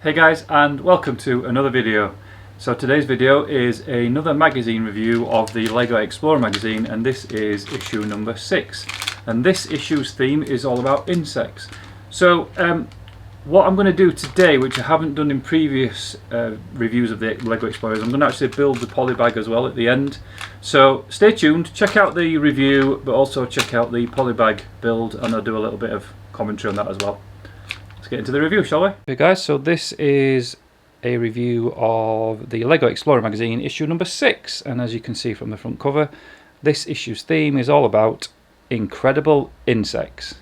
Hey guys, and welcome to another video. So today's video is another magazine review of the LEGO Explorer magazine, and this is issue number 6. And this issue's theme is all about insects. So what I'm going to do today, which I haven't done in previous reviews of the LEGO Explorer, is I'm going to actually build the polybag as well at the end. So stay tuned, check out the review, but also check out the polybag build, and I'll do a little bit of commentary on that as well. Let's get into the review, shall we? Okay guys, so this is a review of the LEGO Explorer magazine, issue number 6. And as you can see from the front cover, this issue's theme is all about incredible insects.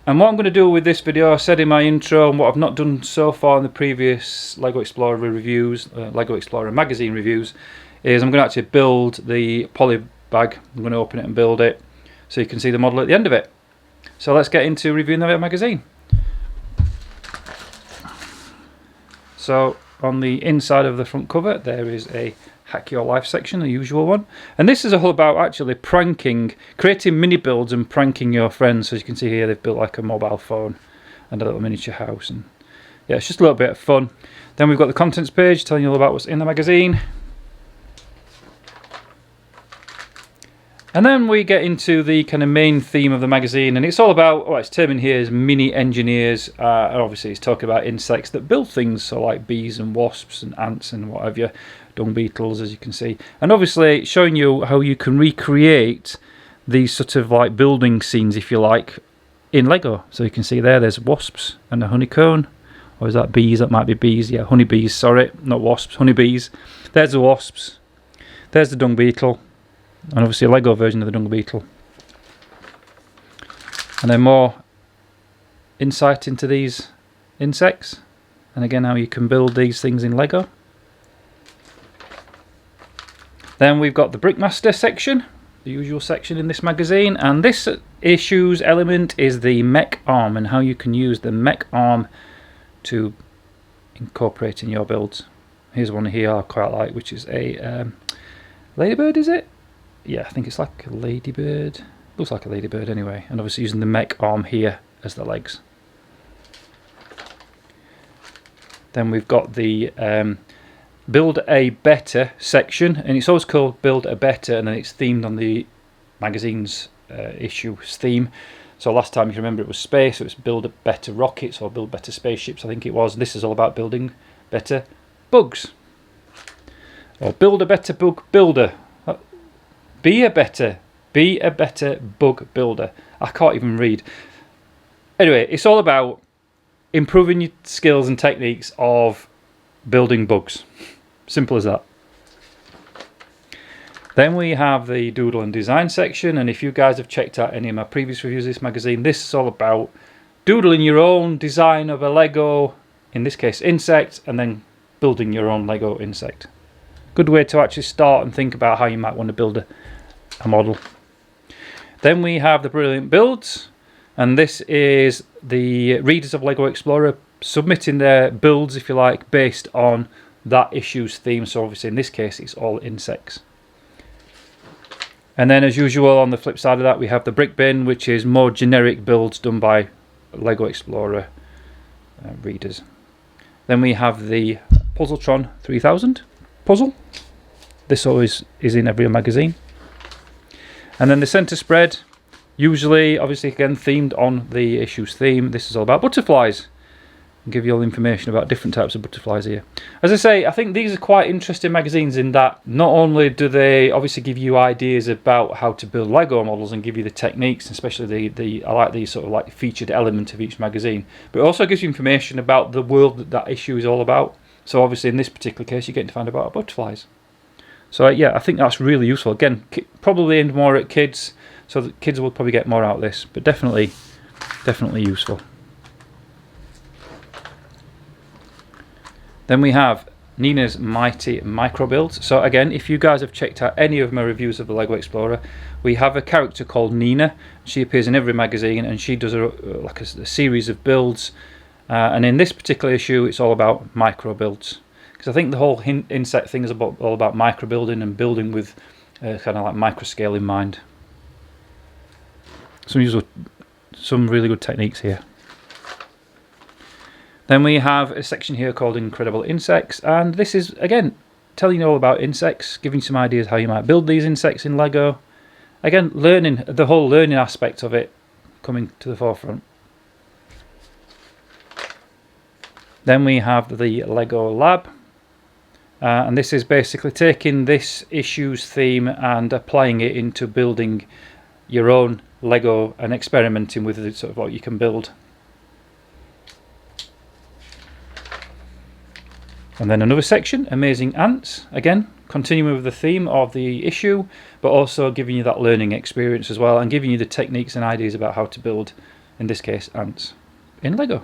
And what I'm going to do with this video, I said in my intro, and what I've not done so far in the previous LEGO Explorer reviews, LEGO Explorer magazine reviews, is I'm going to actually build the polybag. I'm going to open it and build it so you can see the model at the end of it. So let's get into reviewing the magazine. So on the inside of the front cover there is a Hack Your Life section, the usual one. And this is all about actually pranking, creating mini builds and pranking your friends. So as you can see here, they've built like a mobile phone and a little miniature house. And yeah, it's just a little bit of fun. Then we've got the contents page telling you all about what's in the magazine. And then we get into the kind of main theme of the magazine, and it's all about, well, it's termed here as mini engineers, and obviously it's talking about insects that build things, so like bees and wasps and ants and what have you, dung beetles, as you can see. And obviously showing you how you can recreate these sort of like building scenes, if you like, in Lego. So you can see there's wasps and a honeycomb, or is that bees? That might be bees, yeah, honeybees, sorry, not wasps, honeybees. There's the wasps, there's the dung beetle, and obviously a Lego version of the dung beetle. And then more insight into these insects, and again how you can build these things in Lego. Then we've got the Brickmaster section, the usual section in this magazine, and this issue's element is the mech arm and how you can use the mech arm to incorporate in your builds. Here's one here I quite like, which is a ladybird, is it? Yeah, I think it's like a ladybird. Looks like a ladybird anyway. And obviously using the mech arm here as the legs. Then we've got the Build a Better section, and it's always called Build a Better, and then it's themed on the magazine's issue's theme. So last time, if you remember, it was space, so it's Build a Better Rockets or Build Better Spaceships, I think it was. This is all about building better bugs. Or Build a Better Bug Builder. Be a better bug builder. I can't even read. Anyway, it's all about improving your skills and techniques of building bugs. Simple as that. Then we have the doodle and design section, and if you guys have checked out any of my previous reviews of this magazine, this is all about doodling your own design of a Lego, in this case insect, and then building your own Lego insect. Good way to actually start and think about how you might want to build a model. Then we have the Brilliant Builds, and this is the readers of LEGO Explorer submitting their builds, if you like, based on that issue's theme. So obviously in this case it's all insects. And then as usual on the flip side of that we have the Brick Bin, which is more generic builds done by LEGO Explorer readers. Then we have the Puzzletron 3000 puzzle. This always is in every magazine. And then the centre spread, usually, obviously again themed on the issue's theme. This is all about butterflies. I'll give you all the information about different types of butterflies here. As I say, I think these are quite interesting magazines in that not only do they obviously give you ideas about how to build Lego models and give you the techniques, especially I like the sort of like featured element of each magazine, but it also gives you information about the world that issue is all about. So obviously in this particular case you're getting to find about butterflies. So yeah, I think that's really useful. Again, probably aimed more at kids, so that kids will probably get more out of this, but definitely useful. Then we have Nina's Mighty Micro Builds. So again, if you guys have checked out any of my reviews of the LEGO Explorer, we have a character called Nina. She appears in every magazine, and she does a series of builds. And in this particular issue, it's all about micro builds. Because I think the whole insect thing is all about micro building and building with kind of like micro scale in mind. Some really good techniques here. Then we have a section here called Incredible Insects, and this is again telling you all about insects, giving some ideas how you might build these insects in Lego. Again, learning, the whole learning aspect of it coming to the forefront. Then we have the Lego Lab, and this is basically taking this issue's theme and applying it into building your own Lego and experimenting with it, sort of what you can build. And then another section, Amazing Ants, again continuing with the theme of the issue, but also giving you that learning experience as well, and giving you the techniques and ideas about how to build, in this case, ants in Lego.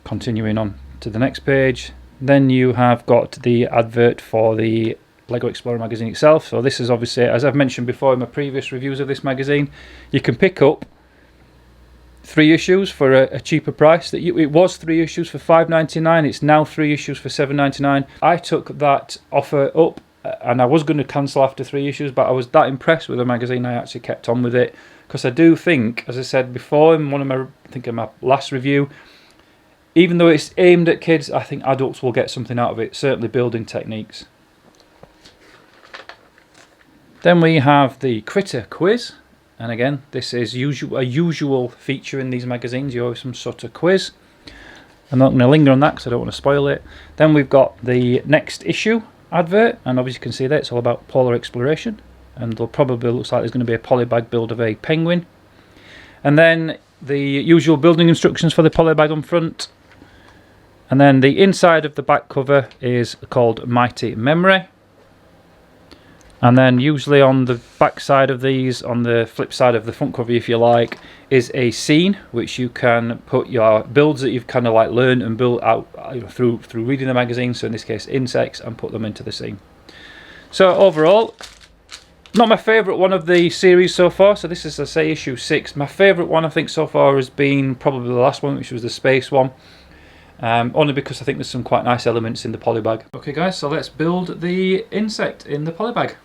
Continuing on to the next page, then you have got the advert for the Lego Explorer magazine itself. So this is obviously, as I've mentioned before in my previous reviews of this magazine, you can pick up 3 issues for a cheaper price. It was 3 issues for $5.99. It's now 3 issues for $7.99. I took that offer up, and I was going to cancel after 3 issues, but I was that impressed with the magazine I actually kept on with it, because I do think, as I said before in one of my, I think in my last review, even though it's aimed at kids, I think adults will get something out of it, certainly building techniques. Then we have the Critter Quiz. And again, this is a usual feature in these magazines. You have some sort of quiz. I'm not going to linger on that because I don't want to spoil it. Then we've got the next issue advert, and obviously you can see that it's all about polar exploration. And there'll probably looks like there's going to be a polybag build of a penguin. And then the usual building instructions for the polybag on front. And then the inside of the back cover is called Mighty Memory. And then usually on the back side of these, on the flip side of the front cover if you like, is a scene which you can put your builds that you've kind of like learned and built out through reading the magazine, so in this case insects, and put them into the scene. So overall, not my favourite one of the series so far, so this is, I say, issue 6. My favourite one I think so far has been probably the last one, which was the space one. Only because I think there's some quite nice elements in the polybag. Okay guys, so let's build the insect in the polybag.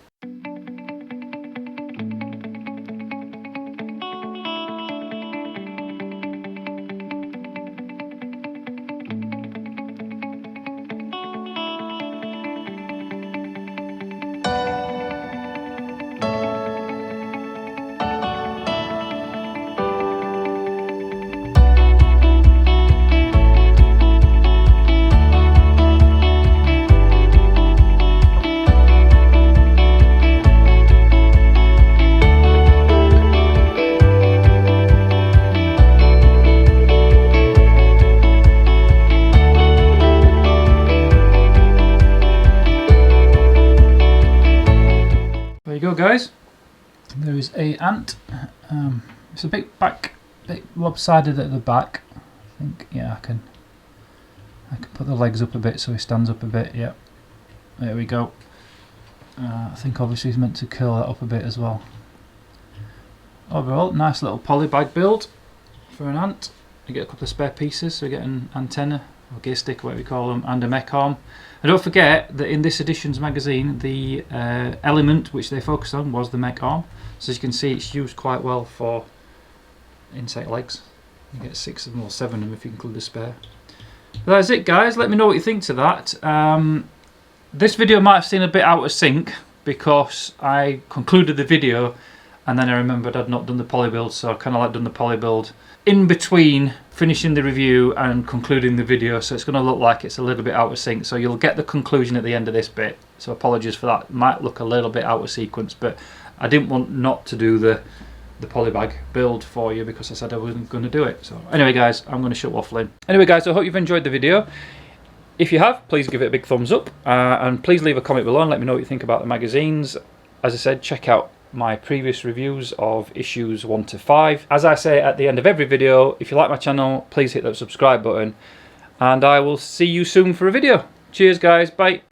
There you go guys, there is a ant. It's a bit lopsided at the back. I think, yeah, I can put the legs up a bit so he stands up a bit. Yeah, there we go. I think obviously he's meant to curl that up a bit as well. Overall, nice little polybag build for an ant. You get a couple of spare pieces, so you get an antenna or gear stick, whatever you call them, and a mech arm. And don't forget that in this edition's magazine, the element which they focused on was the mech arm. So as you can see, it's used quite well for insect legs. You get 6 of them, or 7 of them if you include the spare. But that's it guys, let me know what you think to that. This video might have seemed a bit out of sync because I concluded the video and then I remembered I'd not done the poly build, so I kind of like done the poly build in between finishing the review and concluding the video, so it's going to look like it's a little bit out of sync, so you'll get the conclusion at the end of this bit, so apologies for that. It might look a little bit out of sequence, but I didn't want not to do the polybag build for you because I said I wasn't going to do it. So anyway guys, I'm going to shut waffling. Anyway guys, I hope you've enjoyed the video. If you have, please give it a big thumbs up, and please leave a comment below and let me know what you think about the magazines. As I said, check out my previous reviews of issues 1 to 5. As I say at the end of every video, if you like my channel, please hit that subscribe button, and I will see you soon for a video. Cheers guys, bye.